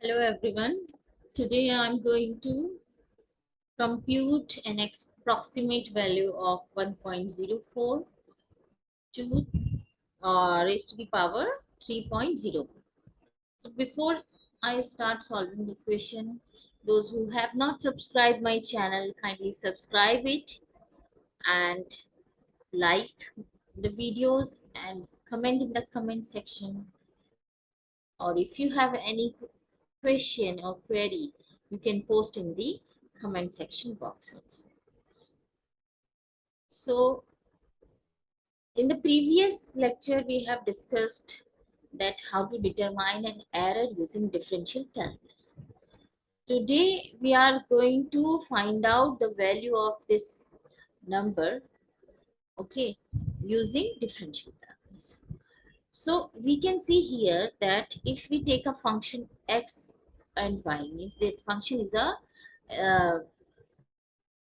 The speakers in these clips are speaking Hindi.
Hello everyone. Today I'm going to compute an approximate value of 1.04 to raised to the power 3.0. So before I start solving the equation, those who have not subscribed my channel, kindly subscribe it and like the videos and comment in the comment section. Or if you have any question or query, you can post in the comment section box also. So in the previous lecture we have discussed that how to determine an error using differential calculus. Today we are going to find out the value of this number, okay, using differential calculus. So we can see here that if we take a function x and y, means that function is a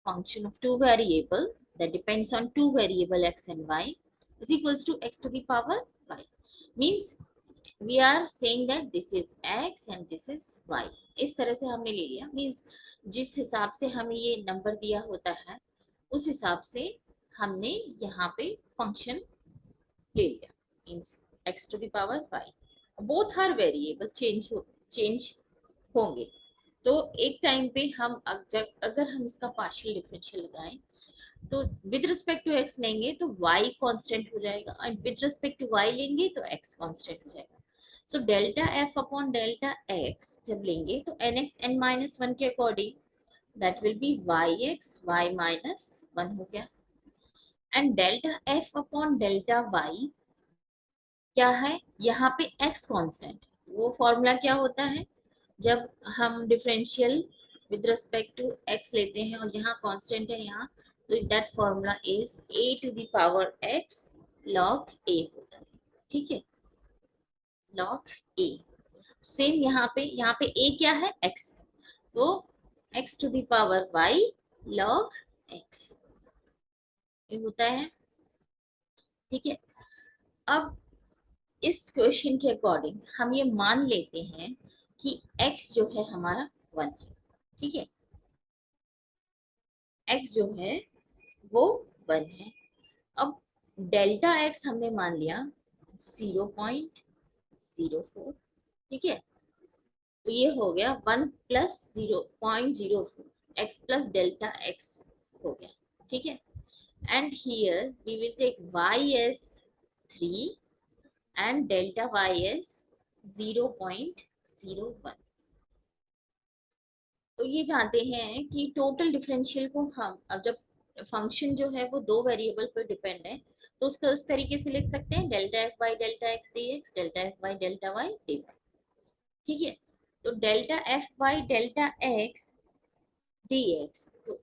function of two variable that depends on two variable x and y is equals to x to the power y, means we are saying that this is x and this is y. इस तरह से हमने ले लिया, मीन्स जिस हिसाब से हमें ये नंबर दिया होता है उस हिसाब से हमने यहाँ पे फंक्शन ले लिया, means x to the power y. Both are variable change होंगे, तो एक टाइम पे हम अगर हम इसका पार्शियल डिफरेंशियल लगाएं तो विद रिस्पेक्ट टू एक्स लेंगे तो y कांस्टेंट हो जाएगा and with respect to y लेंगे तो x कांस्टेंट हो जाएगा. So delta f upon delta x जब लेंगे तो nx n माइनस वन के according that will be yx y minus one हो गया. And delta f upon delta y क्या है, यहाँ पे x कांस्टेंट, वो फॉर्मूला क्या होता है जब हम differential with respect to x लेते हैं और यहाँ कांस्टेंट है यहाँ, तो that formula is a to the power x log a होता है. ठीक है, log a. सेम यहाँ पे a क्या है, x, तो x to the power y log x ये होता है. ठीक है, अब इस क्वेश्चन के अकॉर्डिंग हम ये मान लेते हैं कि x जो है हमारा 1 है. ठीक है, x जो है वो 1 है. अब डेल्टा x हमने मान लिया 0.04. ठीक है, तो ये हो गया 1 plus 0.04 x plus delta x हो गया. ठीक है, and here we will take y as 3 and delta y is 0.01. तो ये जानते हैं कि टोटल डिफरेंशियल को हम अब जब फंक्शन जो है वो दो वेरिएबल पर डिपेंड है तो उसको उस तरीके से लिख सकते हैं delta F by delta x D x, delta F by delta Y D y. ठीक है, तो delta F by delta x D x, तो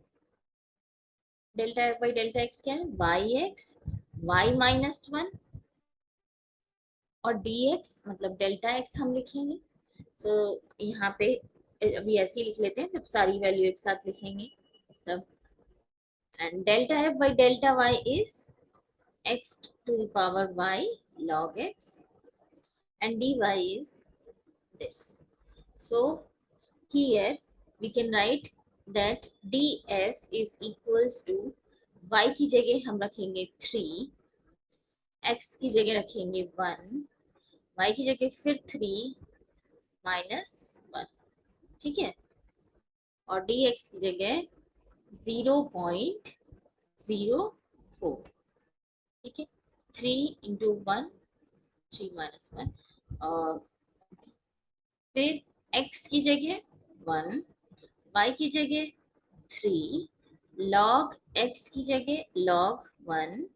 delta F by delta x क्या है, y x y minus one, और dx मतलब डेल्टा x हम लिखेंगे. सो यहाँ पे अभी ऐसे ही लिख लेते हैं, जब सारी वैल्यू एक साथ लिखेंगे तब. And delta f by delta y is x to the power y log x and dy is this. So here we can write that df is equals to y की जगह हम रखेंगे 3, x की जगह रखेंगे 1, y की जगह फिर 3 माइनस 1. ठीक है, और dx की जगह 0.04. ठीक है, 3 इंटू 1 3 माइनस 1, और फिर x की जगह 1, y की जगह 3, log x की जगह log 1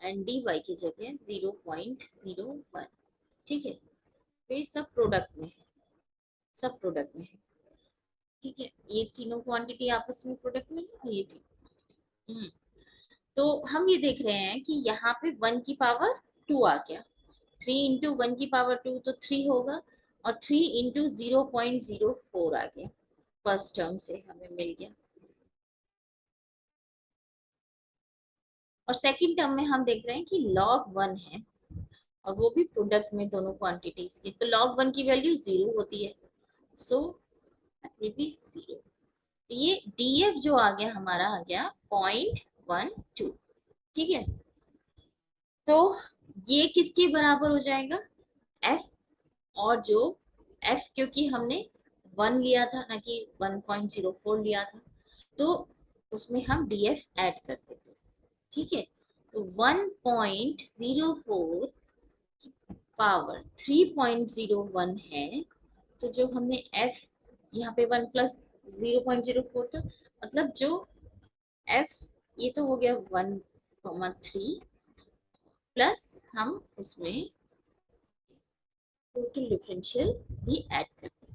एंड dy की जगह 0.01. ठीक है, तो ये सब प्रोडक्ट में है, सब प्रोडक्ट में है. ठीक है, ये तीनों क्वांटिटी आपस में प्रोडक्ट में है, ये थी. तो हम ये देख रहे हैं कि यहाँ पे 1 की पावर 2 आ गया, 3 इंटू 1 की पावर 2 तो 3 होगा, और 3 इंटू 0.04 आ गया, फर्स्ट टर्म से हमें मिल गया. और सेकंड टर्म में हम देख रहे हैं कि log 1 है और वो भी प्रोडक्ट में दोनों क्वांटिटीज की, तो log 1 की वैल्यू 0 होती है, सो दैट विल बी 0। ये df जो आ गया हमारा आ गया 0.12। ठीक है, तो ये किसके बराबर हो जाएगा, f। और जो f क्योंकि हमने 1 लिया था ना कि 1.04 लिया था, तो उसमें हम df ऐड करते थे। ठीक है, तो 1.04 पावर 3.01 है, तो जो हमने f यहाँ पे 1 प्लस 0.04 था, मतलब जो f ये तो हो गया 1,3 प्लस हम उसमें टोटल डिफरेंशियल भी ऐड करते हैं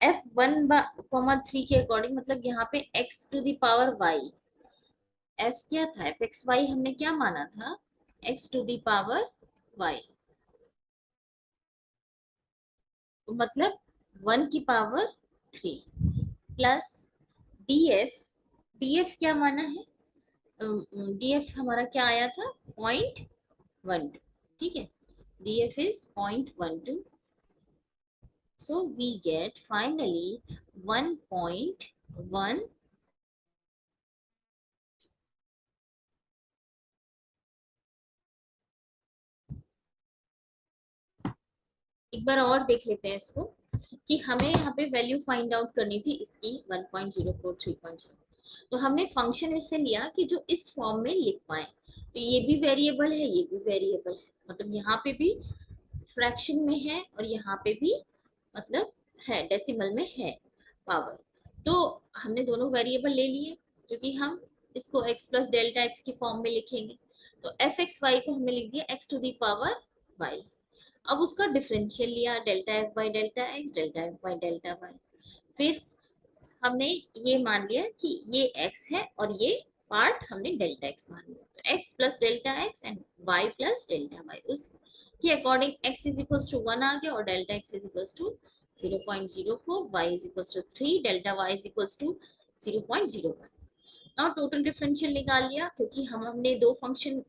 f 1,3 के अकॉर्डिंग, मतलब यहाँ पे x to the power y, f क्या था, f x y हमने क्या माना था, x to the power y, मतलब 1 की पावर 3 प्लस df, df क्या माना है, df हमारा क्या आया था 0.12। ठीक है, df is 0.12, so we get finally 1.1। एक बार और देख लेते हैं इसको, कि हमें यहाँ पे वैल्यू फाइंड आउट करनी थी इसकी 1.04 3.0। तो हमने फंक्शन इससे लिया कि जो इस फॉर्म में लिख पाए, तो ये भी वेरिएबल है, ये भी वेरिएबल है, मतलब यहाँ पे भी फ्रैक्शन में है और यहाँ पे भी मतलब है डेसिमल में है पावर। तो हमने दोनों वेरिएबल ले लिए, क्योंकि हम इसको x प्लस डेल्टा एक्स की फॉर्म में लिखेंगे, तो एफ एक्स वाई को हमने लिख दिया x to the power y। अब उसका डिफरेंशियल लिया, delta F by delta X, delta F by delta Y. फिर हमने ये मान लिया कि ये x है और ये पार्ट हमने डेल्टा x मान लिया, तो x plus delta x and y plus delta y, उसके according x is equals to 1 आ गया और delta x is equals to 0.04, y is equals to 3, delta y is equals to 0.01। Now total differential निकाल लिया, क्योंकि हमने दो फंक्शन,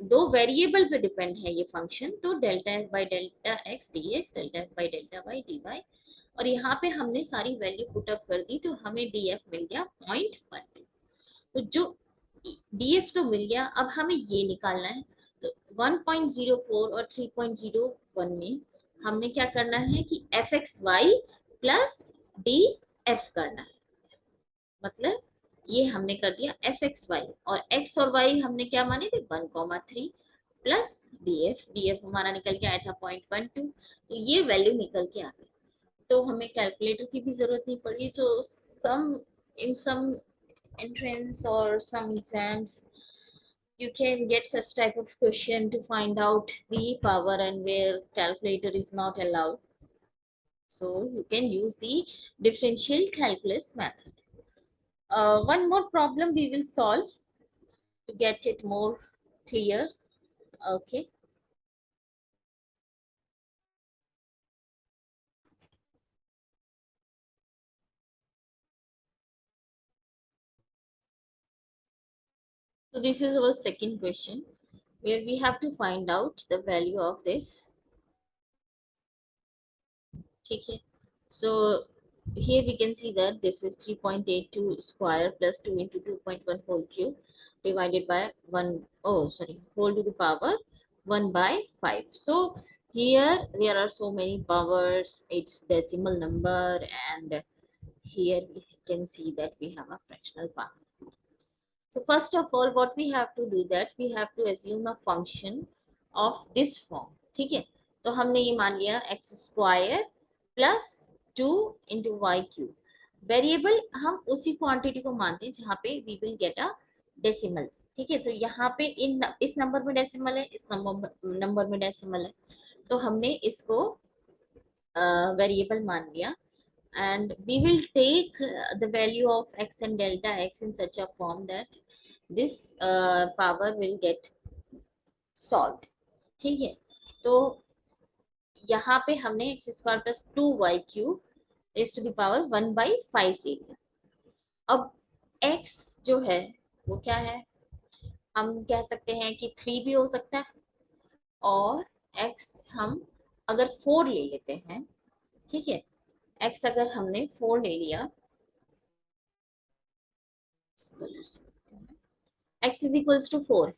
दो वेरिएबल पे डिपेंड है ये फंक्शन, तो delta F by delta x D x, delta F by delta Y D Y, और यहाँ पे हमने सारी वैल्यू पुट अप कर दी, तो हमें df मिल गया 0.12। तो जो df तो मिल गया, अब हमें ये निकालना है, तो 1.04 और 3.01 में हमने क्या करना है कि F X Y plus D F करना है, मतलब ये हमने कर दिया एफ एक्स वाई, और एक्स और वाई हमने क्या माने थे 1,3 प्लस डी एफ हमारा निकल के आया था 0.12, तो ये वैल्यू निकल के आ गई। तो हमें कैलकुलेटर की भी जरूरत नहीं पड़ी, तो सम इन सम entrance or some exams you can get such type of question to find out the power and where calculator is not allowed, so you can use the differential calculus method. One more problem we will solve to get it more clear. Okay, so this is our second question where we have to find out the value of this. Okay, so here we can see that this is 3.82 square plus 2 into 2.1 whole cube divided by 1, oh sorry, whole to the power 1 by 5. So here there are so many powers, it's decimal number, and here we can see that we have a fractional power. So first of all what we have to do, that we have to assume a function of this form. ठीक है, तो हमने ये मान लिया X square plus 2 into Y cube. Variable हम उसी क्वांटिटी को मानते हैं जहाँ पे we will get a decimal. ठीक है, तो यहाँ पे इस नंबर में डेसिमल है, इस नंबर में डेसिमल है, तो हमने इसको वेरिएबल मान लिया, and we will take the value of x and delta x in such a form that this power will get solved। ठीक है, तो यहाँ पे हमने X square plus 2y³ raise to the power 1/5 ले लिया। अब x जो है वो क्या है, हम कह सकते हैं कि 3 भी हो सकता है, और x हम अगर 4 ले लेते हैं, ठीक है, x अगर हमने 4 ले लिया, x इज इक्वल्स टू 4,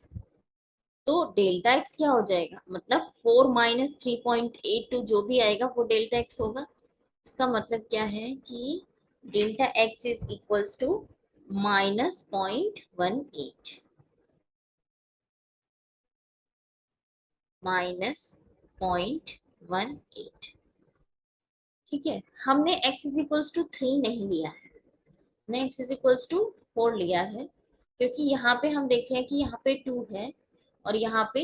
तो डेल्टा x क्या हो जाएगा, मतलब 4 माइनस 3.82 जो भी आएगा वो डेल्टा x होगा। इसका मतलब क्या है कि delta x is equals to -0.18, -0.18। ठीक है, हमने x इज इक्वल्स टू 3 नहीं लिया है, हमने x इज इक्वल्स टू 4 लिया है, क्योंकि यहाँ पे हम देख रहे हैं कि यहाँ पे 2 है और यहाँ पे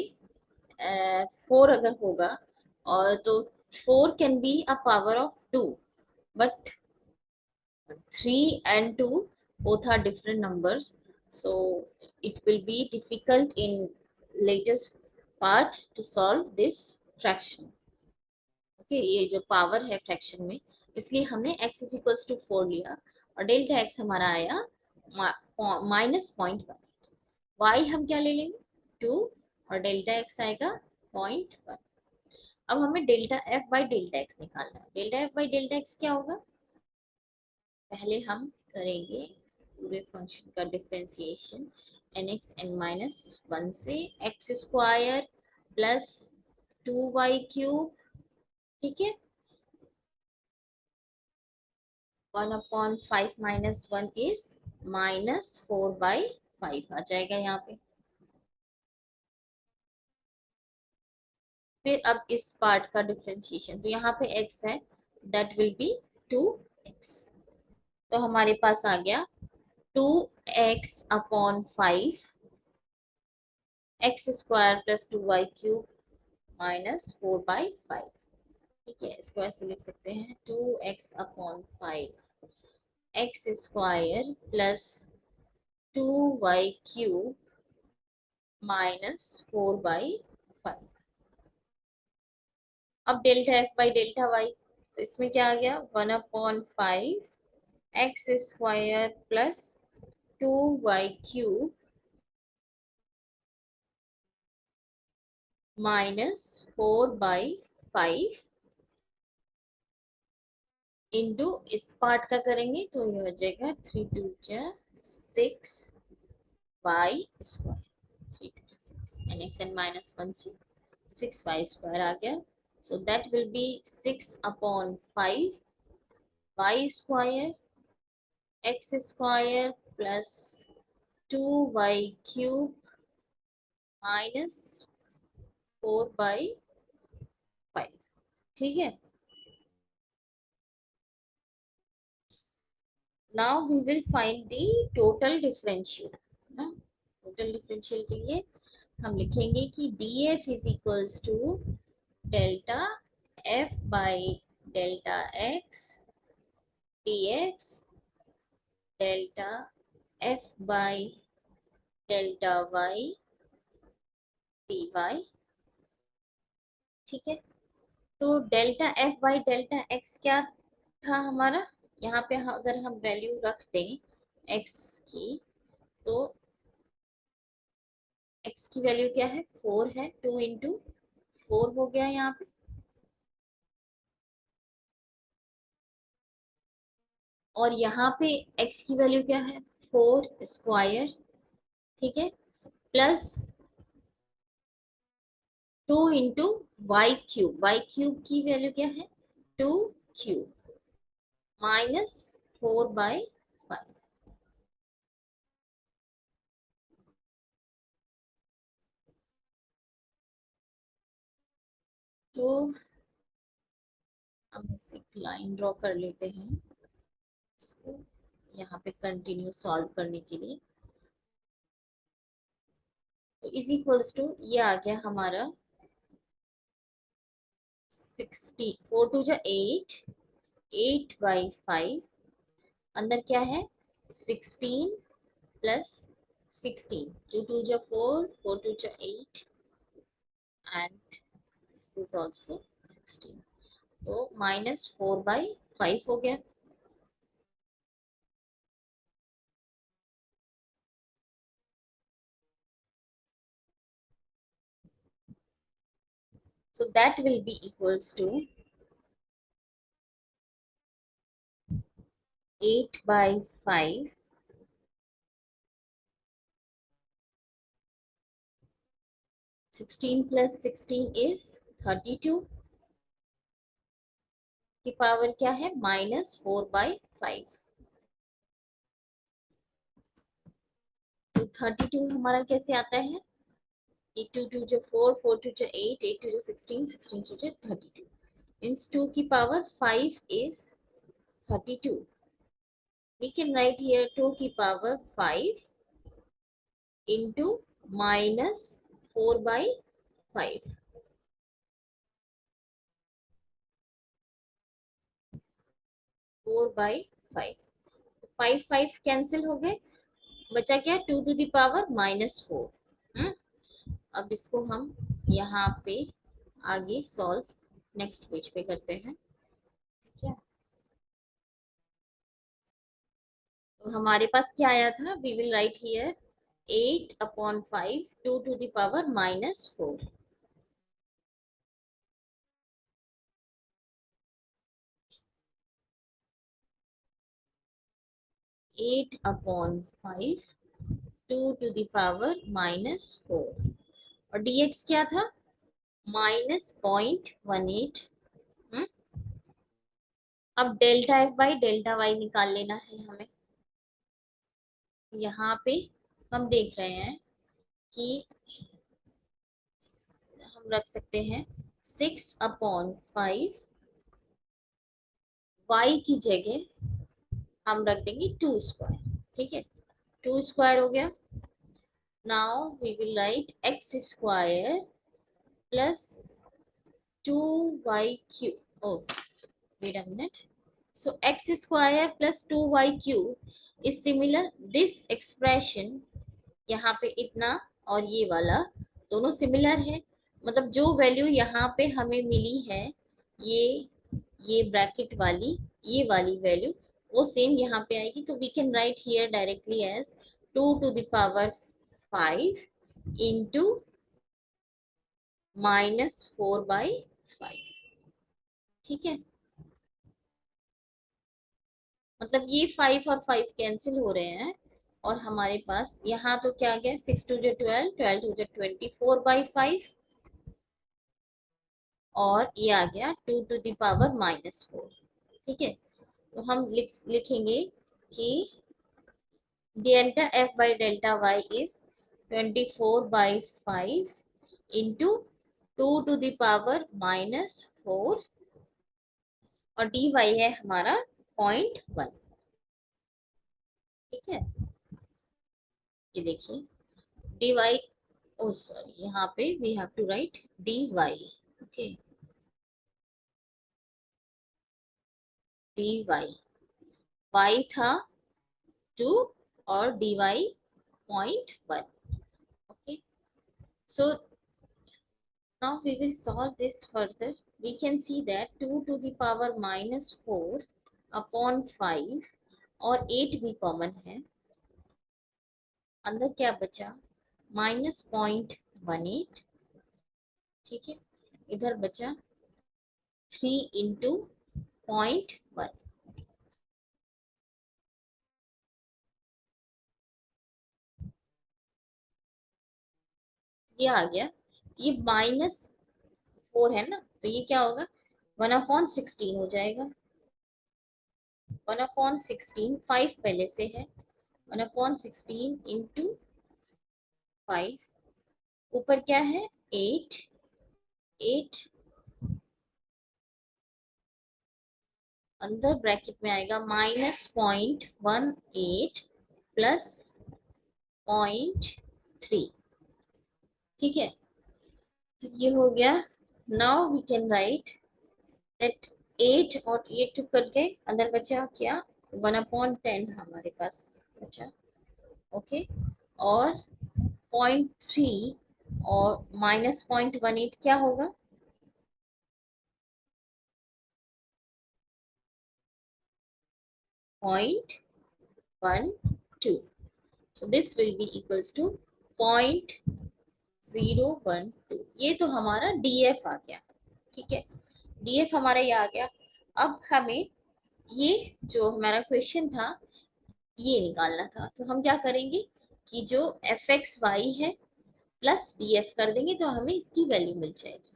4 अगर होगा, और तो 4 can be a power of 2, but 3 and 2 both are different numbers, so it will be difficult in latest part to solve this fraction। Okay, ये जो पावर है फ्रैक्शन में, इसलिए हमने x इज इक्वल्स टू 4 लिया और डेल्टा x हमारा आया -0.1। y हम क्या ले लेंगे, 2, और डेल्टा x आएगा 0.1। अब हमें delta f by delta x निकालना है। Delta f by delta x क्या होगा, पहले हम करेंगे इस पूरे फंक्शन का differentiation N X N minus 1 से, एक्स स्क्वायर प्लस 2y³ ठीक है, 1/5 माइनस 1 इज -4/5 आ जाएगा यहाँ पे। फिर अब इस पार्ट का डिफरेंशिएशन, तो यहाँ पे x है, दैट विल बी 2x, तो हमारे पास आ गया 2x/5 x square plus 2y³ -4/5। ठीक है, इसको ऐसे लिख सकते हैं, 2x/5 x square plus 2y³ -4/5। अब delta F by delta Y, तो इसमें क्या आ गया, 1/5 X square plus 2y³ -4/5 into इस पार्ट का करेंगे तो ये हो जाएगा 3×2=6 y square, 3×6 N X N -1 से 6y स्क्वायर आ गया, so that will be 6/5 y square x square plus 2y³ -4/5। ठीक है, now we will find the total differential ना, total differential के लिए हम लिखेंगे कि df is equals to delta f by delta x dx delta f by delta y dy। ठीक है, तो delta f by delta x क्या था हमारा, यहाँ पे अगर हम वैल्यू रख दें x की, तो x की वैल्यू क्या है, 4 है, 2×4 हो गया यहाँ पे, और यहाँ पे x की वैल्यू क्या है, 4 स्क्वायर, ठीक है, प्लस 2×y³ की वैल्यू क्या है, 2³ -4/5। तो हम इसे लाइन ड्रॉ कर लेते हैं, इसको यहाँ पे कंटिन्यू सॉल्व करने के लिए, तो इज इक्वल्स टू ये आ गया हमारा 60, 4×2 = 8, 8/5, अंदर क्या है 16 plus 16, 2×2 = 4, 4×2 = 8 and this is also 16, तो -4/5 हो गया। So that will be equals to 8 by 5. 16 plus 16 is 32 की पावर क्या है -4/5। तो 32 हमारा कैसे आता है, 8 2 2 जो 4 4 2 जो 8 8 2 जो 16 16 2 जो 32 मीन्स 2 की power 5 is 32। We can write here 2 की power 5 into -4/5। 4/5, 5 5 कैंसिल हो गए, बचा क्या 2 टू द पावर -4। अब इसको हम यहाँ पे आगे सॉल्व नेक्स्ट पेज पे करते हैं। ठीक है, तो हमारे पास क्या आया था, we will write here 8/5 2 to the power -4। 8/5 2 to the power -4 और dx क्या था -0.18। अब delta F by delta Y निकाल लेना है हमें। यहाँ पे हम देख रहे हैं कि हम रख सकते हैं 6/5, y की जगह हम रख देंगे 2 स्क्वायर। ठीक है, 2 स्क्वायर हो गया। Now we will write x square plus 2y cube. Oh wait a minute, so x square plus 2y cube is similar this expression। यहाँ पे इतना और ये वाला दोनों सिमिलर है, मतलब जो वैल्यू यहाँ पे हमें मिली है ये ब्रैकेट वाली ये वाली वैल्यू वो सेम यहाँ पे आएगी। तो we can write here directly as 2 to the power 5 into -4/5। ठीक है, मतलब ये 5 और 5 कैंसिल हो रहे हैं और हमारे पास यहाँ तो क्या आ गया 6 2 जो 12 12 2 जो 24/5 और ये आ गया 2 टू द पावर -4। ठीक है, तो हम लिखेंगे कि delta F by delta Y is 24/5 into 2 to the power -4 और डी वाई है हमारा 0.1। ठीक है, ये देखिए डी वाई, ओ सॉरी यहाँ पे we have to write D Y. Okay, D Y, Y था 2 और D Y 0.1। Okay, so now we will solve this further। We can see that 2 to the power -4 upon 5 और 8 भी कॉमन है, अंदर क्या बचा -0.18। ठीक है, इधर बचा 3 इंटू 0.1। ये आ गया, ये -4 है ना, तो ये क्या होगा 1/16 हो जाएगा। 1/16, 5 पहले से है, 1/16 इंटू 5, ऊपर क्या है 8 8, अंदर ब्रैकेट में आएगा -0.18 प्लस 0.3। ठीक है, तो ये हो गया। Now we can write that 8 और 8 कट गए, अंदर बचा क्या 1/10 हमारे पास बचा। ओके, और 0.3 और -0.18 क्या होगा 0.12। so this will be equals to 0.012। ये तो हमारा DF आ गया। ठीक है, df हमारा ये आ गया। अब हमें ये जो हमारा क्वेश्चन था ये निकालना था, तो हम क्या करेंगे कि जो एफ एक्स वाई है प्लस डी एफ कर देंगे तो हमें इसकी वैल्यू मिल जाएगी।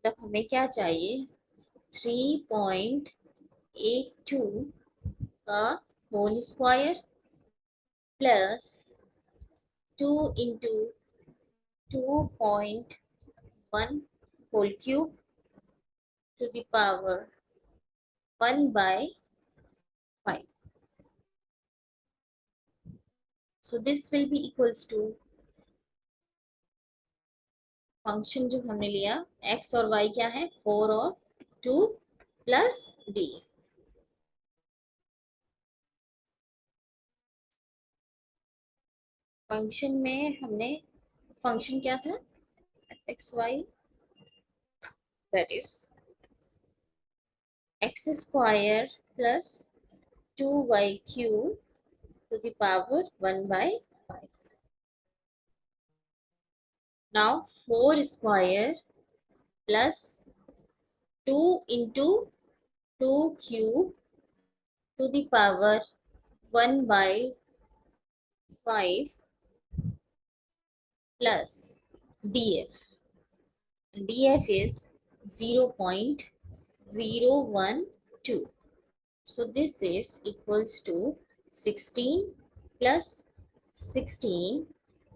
तब हमें क्या चाहिए, 3.82 का whole square plus 2 into 2.1 whole cube to the power 1/5. So this will be equals to function जो हमने लिया x और y क्या है, 4 और 2 प्लस डी। फंक्शन में हमने फंक्शन क्या था, X Y, that is X square plus 2y³ to the power 1/5. Now 4 square plus 2 into 2 cube to the power 1/5 plus df. df is 0.012. So this is equals to 16 plus 16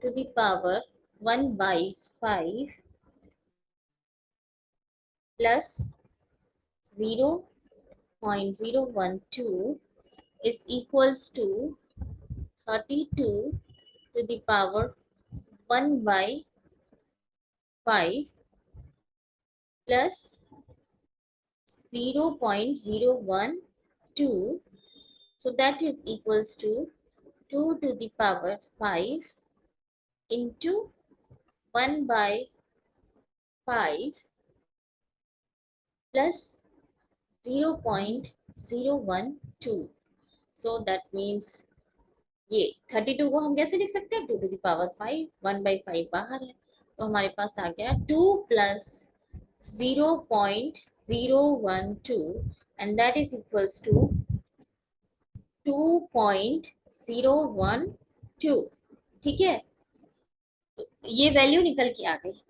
to the power 1/5 plus 0.012 is equals to 32 to the power 1/5 plus 0.012. So that is equals to 2 to the power 5 into 1/5 plus 0.012. So that means ये 32 को हम कैसे लिख सकते हैं, 2 to the power 5, 1/5 बाहर है तो हमारे पास आ गया 2 plus 0.012 and that is equals to 2.012. ठीक है, तो ये वैल्यू निकल के आ गई।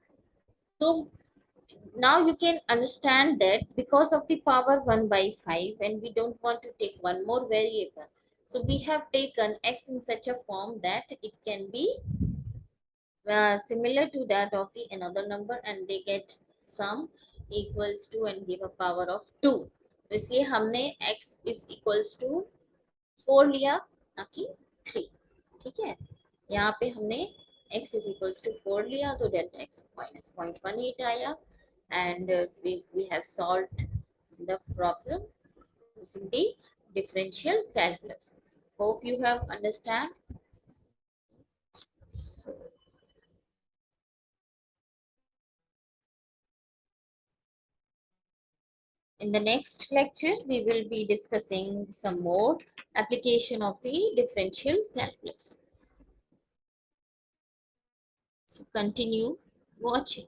तो now you can understand that because of the power 1/5 and we don't want to take one more variable, so we have taken x in such a form that it can be similar to that of the another number and they get sum equals to and give a power of 2. तो इसलिए हमने x is equals to 4 लिया ना कि 3। ठीक है, यहाँ पे हमने x is equals to 4 लिया तो डेल्टा x minus 0.18 आया and we have solved the problem using the differential calculus. Hope you have understand. So in the next lecture we will be discussing some more application of the differential calculus. So continue watching.